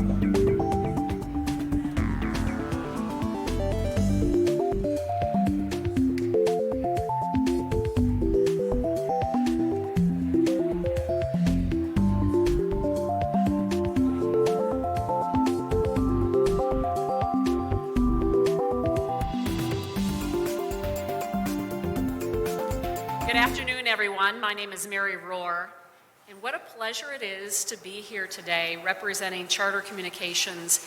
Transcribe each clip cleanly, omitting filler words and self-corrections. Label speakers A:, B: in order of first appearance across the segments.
A: Good afternoon, everyone. My name is Mary Rohr, and what a pleasure it is to be here today representing Charter Communications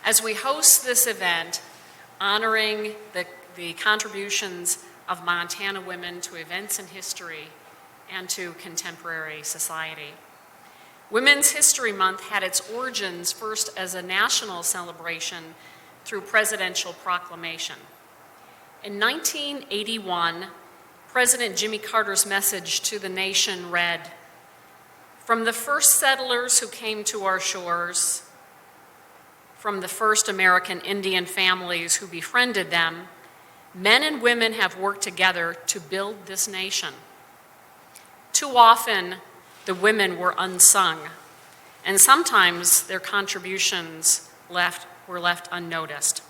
A: as we host this event honoring the contributions of Montana women to events in history and to contemporary society. Women's History Month had its origins first as a national celebration through presidential proclamation. In 1981, President Jimmy Carter's message to the nation read, "From the first settlers who came to our shores, from the first American Indian families who befriended them, men and women have worked together to build this nation. Too often, the women were unsung, and sometimes their contributions were left unnoticed.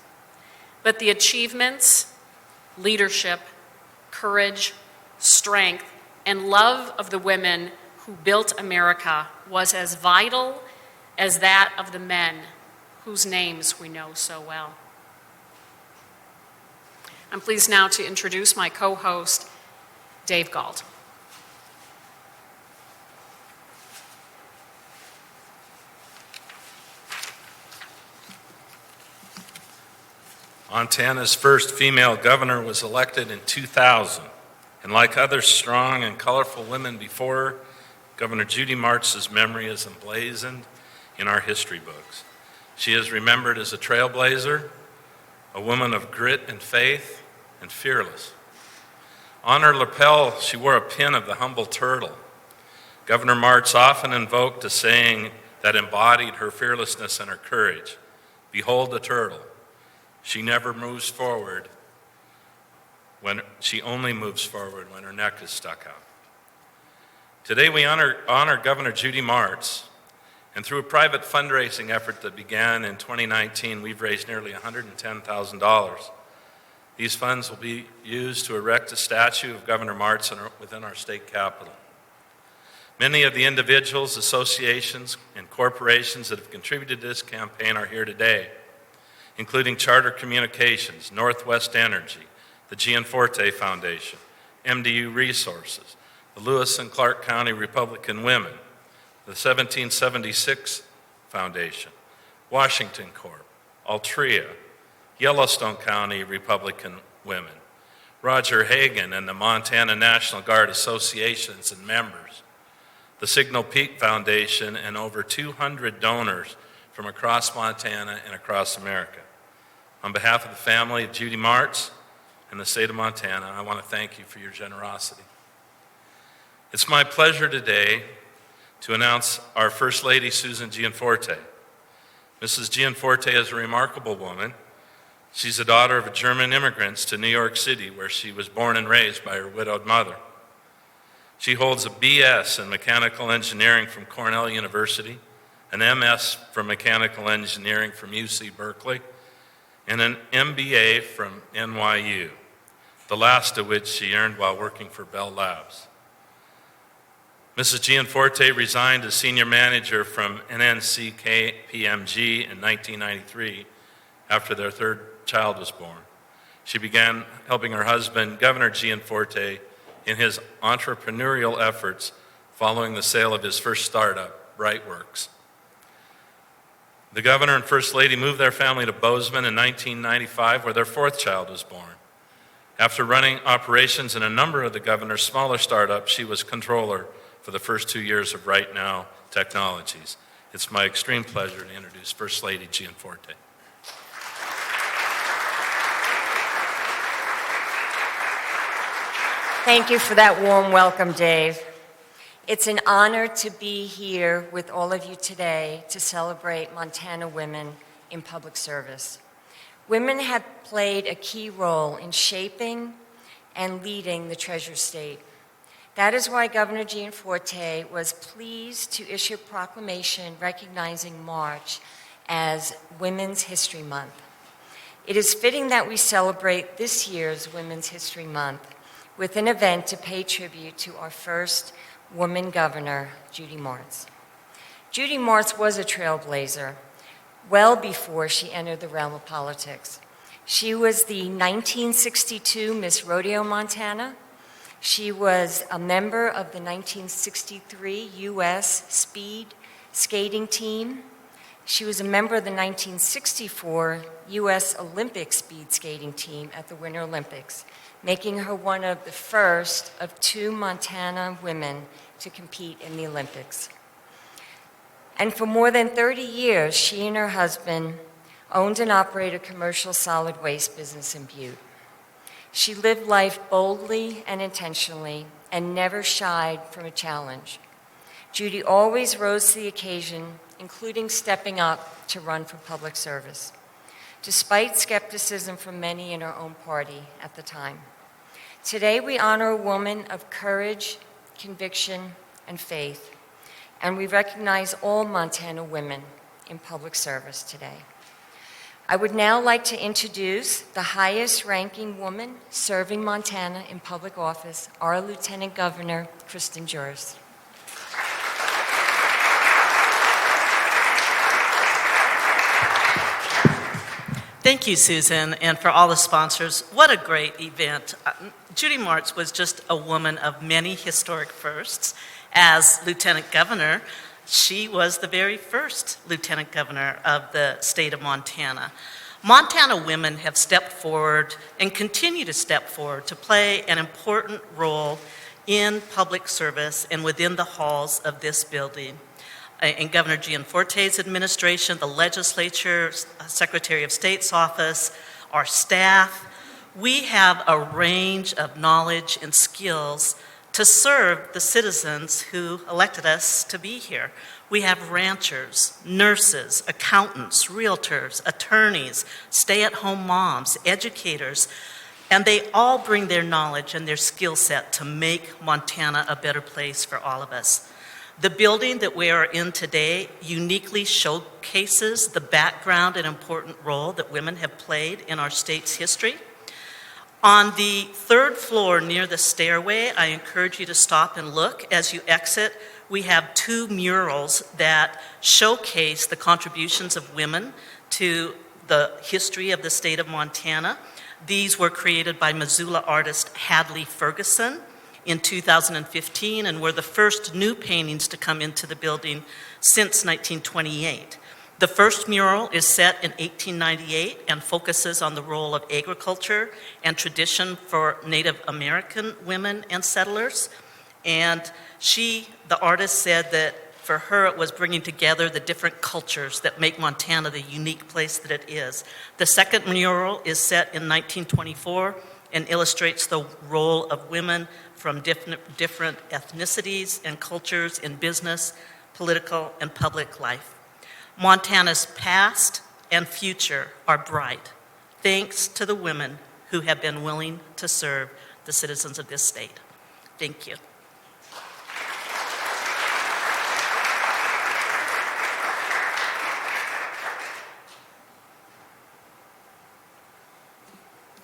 A: But the achievements, leadership, courage, strength, and love of the women who built America was as vital as that of the men whose names we know so well." I'm pleased now to introduce my co-host, Dave Gault.
B: Montana's first female governor was elected in 2000, and like other strong and colorful women before her, Governor Judy Martz's memory is emblazoned in our history books. She is remembered as a trailblazer, a woman of grit and faith, and fearless. On her lapel, she wore a pin of the humble turtle. Governor Martz often invoked a saying that embodied her fearlessness and her courage: "Behold the turtle. She never moves forward when she only moves forward when her neck is stuck out." Today we honor Governor Judy Martz, and through a private fundraising effort that began in 2019, we've raised nearly $110,000. These funds will be used to erect a statue of Governor Martz within our state capitol. Many of the individuals, associations, and corporations that have contributed to this campaign are here today, including Charter Communications, Northwest Energy, the Gianforte Foundation, MDU Resources, the Lewis and Clark County Republican Women, the 1776 Foundation, Washington Corp, Altria, Yellowstone County Republican Women, Roger Hagan and the Montana National Guard Associations and members, the Signal Peak Foundation, and over 200 donors from across Montana and across America. On behalf of the family of Judy Martz and the state of Montana, I want to thank you for your generosity. It's my pleasure today to announce our First Lady, Susan Gianforte. Mrs. Gianforte is a remarkable woman. She's the daughter of German immigrants to New York City, where she was born and raised by her widowed mother. She holds a BS in mechanical engineering from Cornell University, an MS from mechanical engineering from UC Berkeley, and an MBA from NYU, the last of which she earned while working for Bell Labs. Mrs. Gianforte resigned as senior manager from NNC-KPMG in 1993 after their third child was born. She began helping her husband, Governor Gianforte, in his entrepreneurial efforts following the sale of his first startup, Brightworks. The governor and first lady moved their family to Bozeman in 1995, where their fourth child was born. After running operations in a number of the governor's smaller startups, she was controller for the first 2 years of Right Now Technologies. It's my extreme pleasure to introduce First Lady Gianforte.
C: Thank you for that warm welcome, Dave. It's an honor to be here with all of you today to celebrate Montana women in public service. Women have played a key role in shaping and leading the Treasure State. That is why Governor Gianforte was pleased to issue a proclamation recognizing March as Women's History Month. It is fitting that we celebrate this year's Women's History Month with an event to pay tribute to our first woman governor, Judy Martz. Judy Martz was a trailblazer well before she entered the realm of politics. She was the 1962 Miss Rodeo Montana. She was a member of the 1963 U.S. Speed Skating Team. She was a member of the 1964 U.S. Olympic Speed Skating Team at the Winter Olympics, making her one of the first of 2 Montana women to compete in the Olympics. And for more than 30 years, she and her husband owned and operated a commercial solid waste business in Butte. She lived life boldly and intentionally and never shied from a challenge. Judy always rose to the occasion, including stepping up to run for public service, despite skepticism from many in her own party at the time. Today, we honor a woman of courage, conviction, and faith, and we recognize all Montana women in public service today. I would now like to introduce the highest-ranking woman serving Montana in public office, our Lieutenant Governor, Kristen Juras.
D: Thank you, Susan, and for all the sponsors. What a great event. Judy Martz was just a woman of many historic firsts. As Lieutenant Governor, she was the very first Lieutenant Governor of the state of Montana. Montana women have stepped forward and continue to step forward to play an important role in public service and within the halls of this building. In Governor Gianforte's administration, the legislature, Secretary of State's office, our staff, we have a range of knowledge and skills to serve the citizens who elected us to be here. We have ranchers, nurses, accountants, realtors, attorneys, stay-at-home moms, educators, and they all bring their knowledge and their skill set to make Montana a better place for all of us. The building that we are in today uniquely showcases the background and important role that women have played in our state's history. On the 3rd floor near the stairway, I encourage you to stop and look. As you exit, we have 2 murals that showcase the contributions of women to the history of the state of Montana. These were created by Missoula artist Hadley Ferguson in 2015 and were the first new paintings to come into the building since 1928. The first mural is set in 1898 and focuses on the role of agriculture and tradition for Native American women and settlers. And the artist, said that for her it was bringing together the different cultures that make Montana the unique place that it is. The second mural is set in 1924 and illustrates the role of women from different ethnicities and cultures in business, political, and public life. Montana's past and future are bright, thanks to the women who have been willing to serve the citizens of this state. Thank you.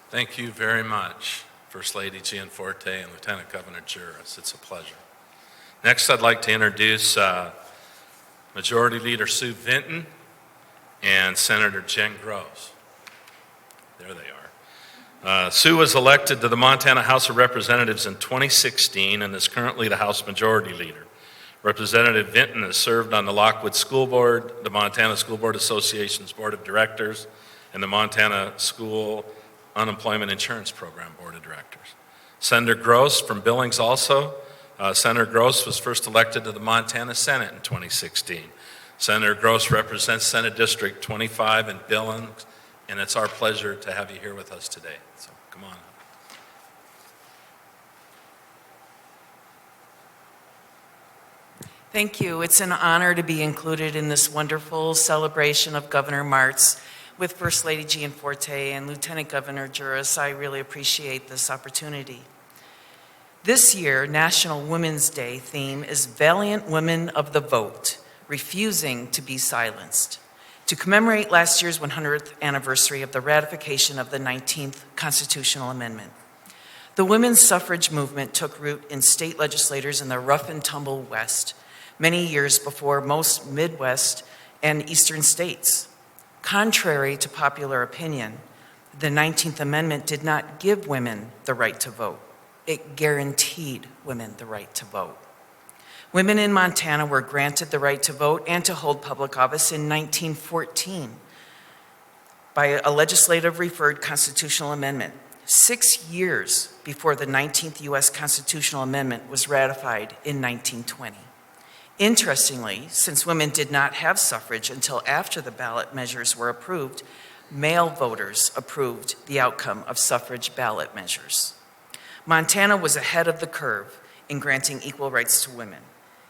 B: Thank you very much, First Lady Gianforte and Lieutenant Governor Juras. It's a pleasure. Next, I'd like to introduce Majority Leader Sue Vinton and Senator Jen Gross. There they are. Sue was elected to the Montana House of Representatives in 2016 and is currently the House Majority Leader. Representative Vinton has served on the Lockwood School Board, the Montana School Board Association's Board of Directors, and the Montana School Unemployment Insurance Program Board of Directors. Senator Gross from Billings also. Senator Gross was first elected to the Montana Senate in 2016. Senator Gross represents Senate District 25 in Billings, and it's our pleasure to have you here with us today. So come on.
E: Thank you. It's an honor to be included in this wonderful celebration of Governor Martz with First Lady Gianforte and Lieutenant Governor Juras. I really appreciate this opportunity. This year, National Women's Day theme is Valiant Women of the Vote, Refusing to be Silenced. to commemorate last year's 100th anniversary of the ratification of the 19th Constitutional Amendment. The women's suffrage movement took root in state legislatures in the rough and tumble West, many years before most Midwest and Eastern states. Contrary to popular opinion, the 19th Amendment did not give women the right to vote. It guaranteed women the right to vote. Women in Montana were granted the right to vote and to hold public office in 1914 by a legislative referred constitutional amendment, 6 years before the 19th U.S. Constitutional Amendment was ratified in 1920. Interestingly, since women did not have suffrage until after the ballot measures were approved, male voters approved the outcome of suffrage ballot measures. Montana was ahead of the curve in granting equal rights to women.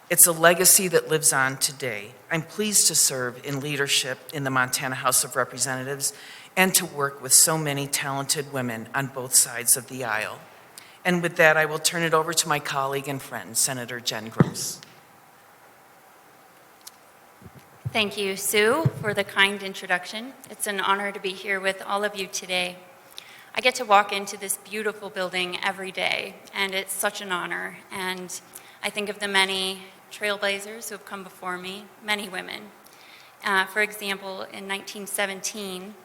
E: It's a legacy that lives on today. I'm pleased to serve in leadership in the Montana House of Representatives and to work with so many talented women on both sides of the aisle. And with that, I will turn it over to my colleague and friend, Senator Jen Gross.
F: Thank you, Sue, for the kind introduction. It's an honor to be here with all of you today. I get to walk into this beautiful building every day, and it's such an honor. And I think of the many trailblazers who have come before me, many women. For example, in 1917,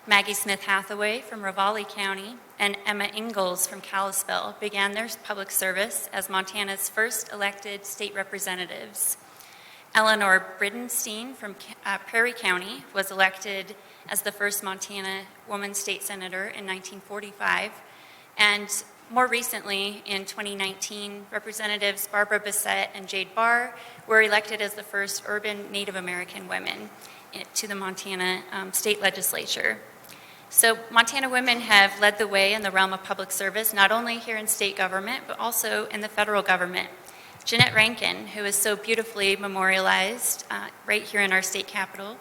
F: Maggie Smith Hathaway from Ravalli County and Emma Ingalls from Kalispell began their public service as Montana's first elected state representatives. Eleanor Bridenstine from Prairie County was elected as the first Montana woman state senator in 1945. And more recently, in 2019, Representatives Barbara Bissett and Jade Barr were elected as the first urban Native American women to the Montana state legislature. So Montana women have led the way in the realm of public service, not only here in state government, but also in the federal government. Jeanette Rankin, who is so beautifully memorialized right here in our state capitol,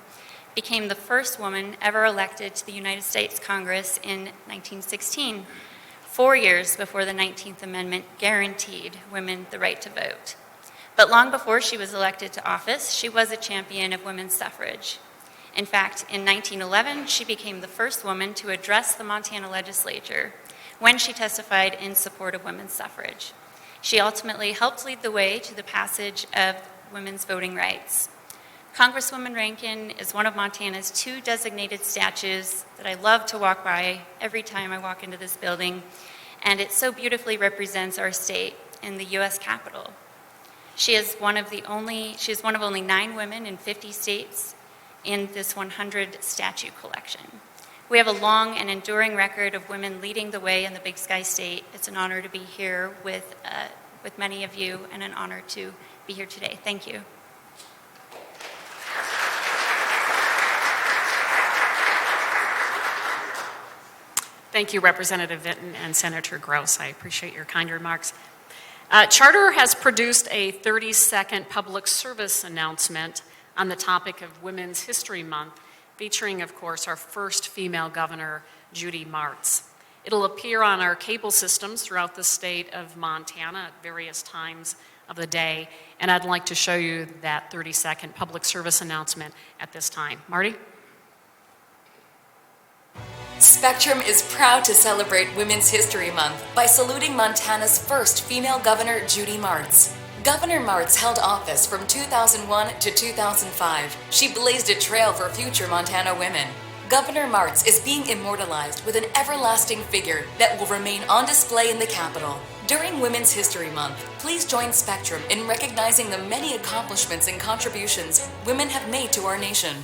F: became the first woman ever elected to the United States Congress in 1916, 4 years before the 19th Amendment guaranteed women the right to vote. But long before she was elected to office, she was a champion of women's suffrage. In fact, in 1911, she became the first woman to address the Montana legislature when she testified in support of women's suffrage. She ultimately helped lead the way to the passage of women's voting rights. Congresswoman Rankin is one of Montana's 2 designated statues that I love to walk by every time I walk into this building, and it so beautifully represents our state in the U.S. Capitol. She is one of only 9 women in 50 states in this 100 statue collection. We have a long and enduring record of women leading the way in the Big Sky State. It's an honor to be here with many of you, and an honor to be here today. Thank you.
A: Thank you, Representative Vinton and Senator Gross. I appreciate your kind remarks. Charter has produced a 30-second public service announcement on the topic of Women's History Month, featuring, of course, our first female governor, Judy Martz. It'll appear on our cable systems throughout the state of Montana at various times of the day, and I'd like to show you that 30-second public service announcement at this time. Marty?
G: Spectrum is proud to celebrate Women's History Month by saluting Montana's first female governor, Judy Martz. Governor Martz held office from 2001 to 2005. She blazed a trail for future Montana women. Governor Martz is being immortalized with an everlasting figure that will remain on display in the Capitol. During Women's History Month, please join Spectrum in recognizing the many accomplishments and contributions women have made to our nation.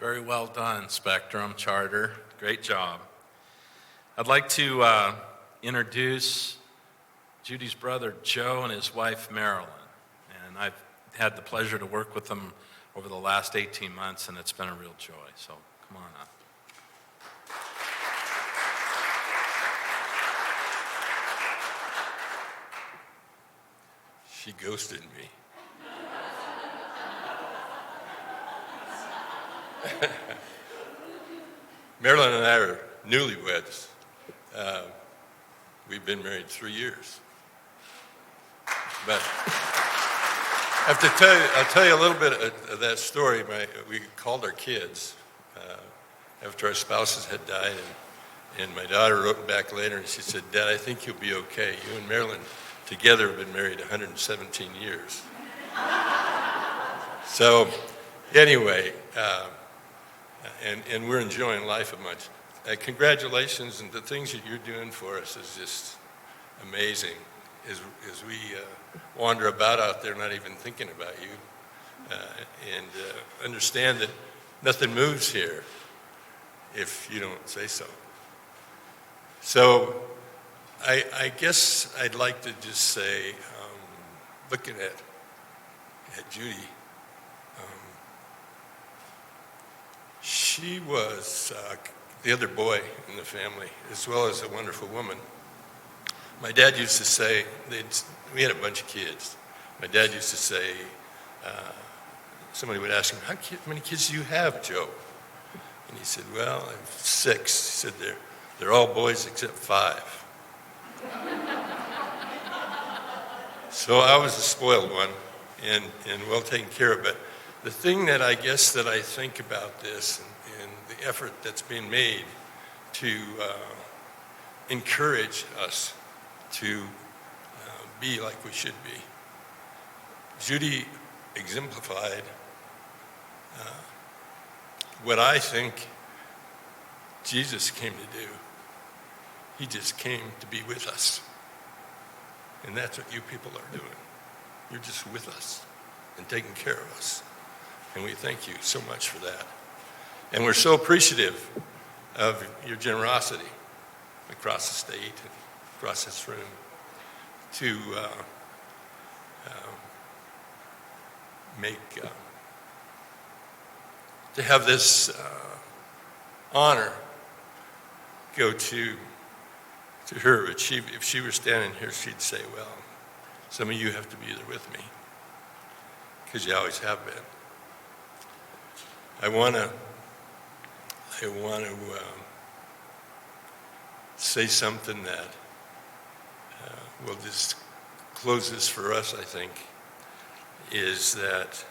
B: Very well done, Spectrum, Charter. Great job. I'd like to introduce Judy's brother, Joe, and his wife, Marilyn. And I've had the pleasure to work with them over the last 18 months, and it's been a real joy. So come on up.
H: She ghosted me. Marilyn and I are newlyweds. we've been married 3 years. But I have to tell you, I'll tell you a little bit of that story. We called our kids after our spouses had died, and my daughter wrote back later, and she said, "Dad, I think you'll be okay. You and Marilyn together have been married 117 years." So anyway, and we're enjoying life a bunch. Congratulations, and the things that you're doing for us is just amazing as we wander about out there not even thinking about you, and understand that nothing moves here if you don't say so. So I guess I'd like to just say, looking at Judy, she was the other boy in the family, as well as a wonderful woman. My dad used to say, we had a bunch of kids. My dad used to say, somebody would ask him, how many kids do you have, Joe? And he said, well, I have 6. He said, they're all boys except 5. So I was a spoiled one and well taken care of. But the thing that I guess that I think about this and the effort that's being made to encourage us to be like we should be. Judy exemplified what I think Jesus came to do. He just came to be with us. And that's what you people are doing. You're just with us and taking care of us. And we thank you so much for that. And we're so appreciative of your generosity across the state and across this room to to have this honor go to her. If she were standing here, she'd say, well, some of you have to be there with me, because you always have been. I want to say something that will just close this for us, I think, is that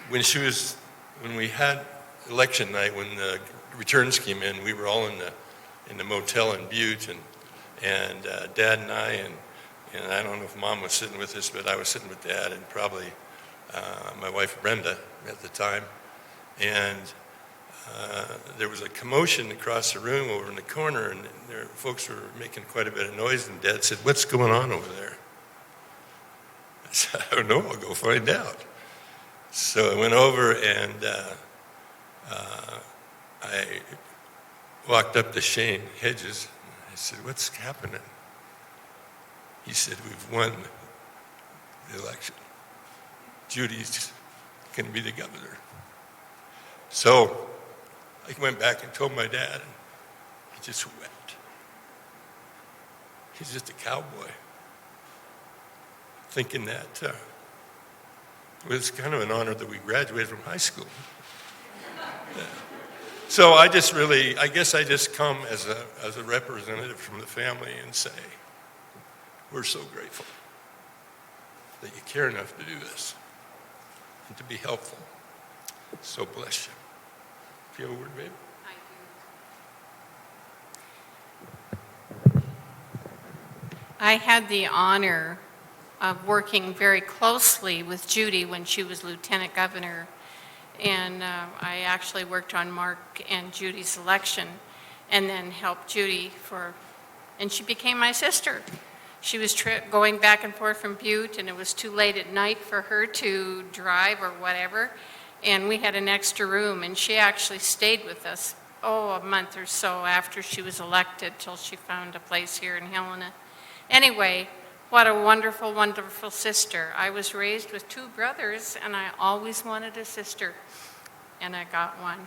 H: when we had election night, when the returns came in, we were all in the motel in Butte, and Dad and I, and I don't know if Mom was sitting with us, but I was sitting with Dad and probably my wife Brenda at the time, and there was a commotion across the room over in the corner, and folks were making quite a bit of noise, and Dad said, what's going on over there? I said, I don't know, I'll go find out. So I went over, and I walked up to Shane Hedges, and I said, what's happening? He said, we've won the election. Judy's going to be the governor. So I went back and told my dad, and he just wept. He's just a cowboy, thinking that it was kind of an honor that we graduated from high school. Yeah. So I guess I just come as a representative from the family and say, we're so grateful that you care enough to do this and to be helpful. So bless you. Do you have a word, babe?
I: I do. I had the honor of working very closely with Judy when she was lieutenant governor, and I actually worked on Mark and Judy's election, and then helped Judy and she became my sister. She was going back and forth from Butte, and it was too late at night for her to drive or whatever, and we had an extra room, and she actually stayed with us, a month or so after she was elected, till she found a place here in Helena. Anyway, what a wonderful, wonderful sister. I was raised with 2 brothers, and I always wanted a sister, and I got one.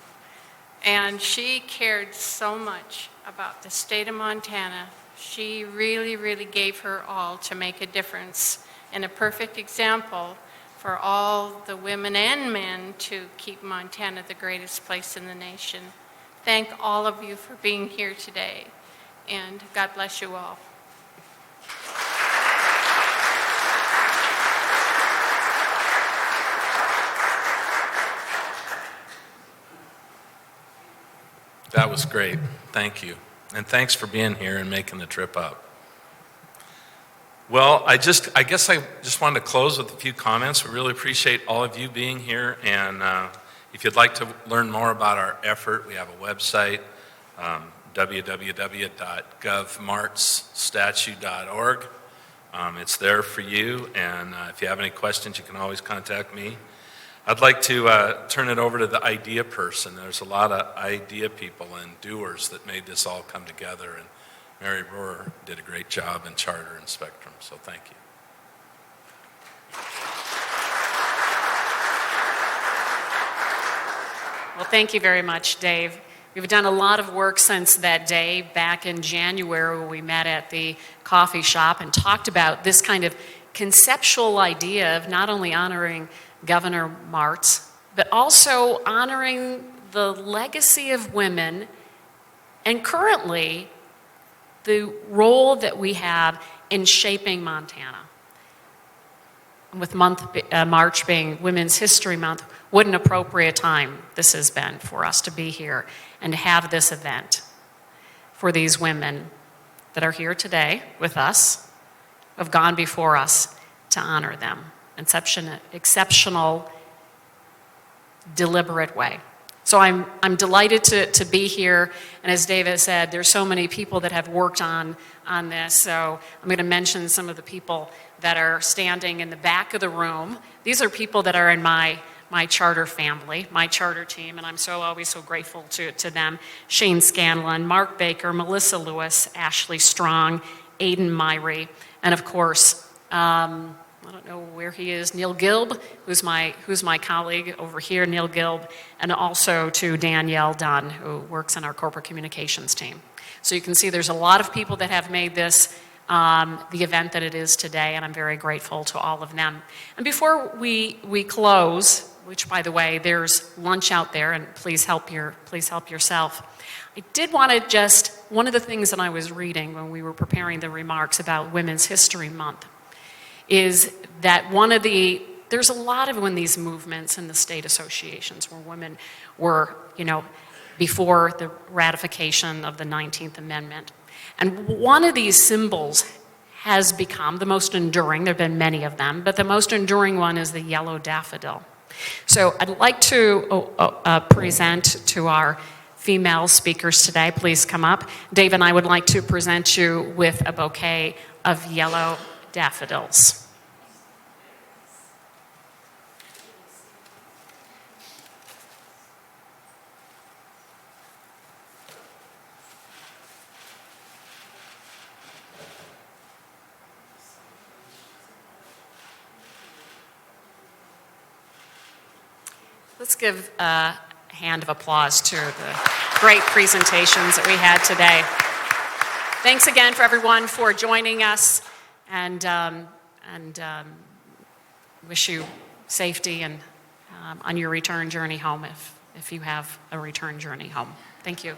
I: And she cared so much about the state of Montana. She really, really gave her all to make a difference, and a perfect example for all the women and men to keep Montana the greatest place in the nation. Thank all of you for being here today. and God bless you all.
B: That was great. Thank you. And thanks for being here and making the trip up. Well, I guess I just wanted to close with a few comments. We really appreciate all of you being here. And if you'd like to learn more about our effort, we have a website, www.govmartsstatue.org. It's there for you. And if you have any questions, you can always contact me. I'd like to turn it over to the idea person. There's a lot of idea people and doers that made this all come together, and Mary Rohr did a great job in Charter and Spectrum, so thank you.
A: Well, thank you very much, Dave. We've done a lot of work since that day back in January when we met at the coffee shop and talked about this kind of conceptual idea of not only honoring Governor Martz, but also honoring the legacy of women and currently the role that we have in shaping Montana. And with March being Women's History Month, what an appropriate time this has been for us to be here and to have this event for these women that are here today with us, who have gone before us to honor them. Exceptional, deliberate way. So I'm delighted to be here, and as David said, there's so many people that have worked on this, so I'm going to mention some of the people that are standing in the back of the room. These are people that are in my charter family, my charter team, and I'm always so grateful to them. Shane Scanlon, Mark Baker, Melissa Lewis, Ashley Strong, Aiden Myrie, and of course, I don't know where he is, Neil Gilb, who's my colleague over here, Neil Gilb, and also to Danielle Dunn, who works on our corporate communications team. So you can see there's a lot of people that have made this the event that it is today, and I'm very grateful to all of them. And before we close, which by the way, there's lunch out there, and please help yourself. I did want to one of the things that I was reading when we were preparing the remarks about Women's History Month is that there's a lot of these movements in the state associations where women were, before the ratification of the 19th Amendment. And one of these symbols has become the most enduring, there have been many of them, but the most enduring one is the yellow daffodil. So I'd like to present to our female speakers today. Please come up. Dave and I would like to present you with a bouquet of yellow daffodils. Let's give a hand of applause to the great presentations that we had today. Thanks again for everyone for joining us, and wish you safety and on your return journey home if you have a return journey home. Thank you.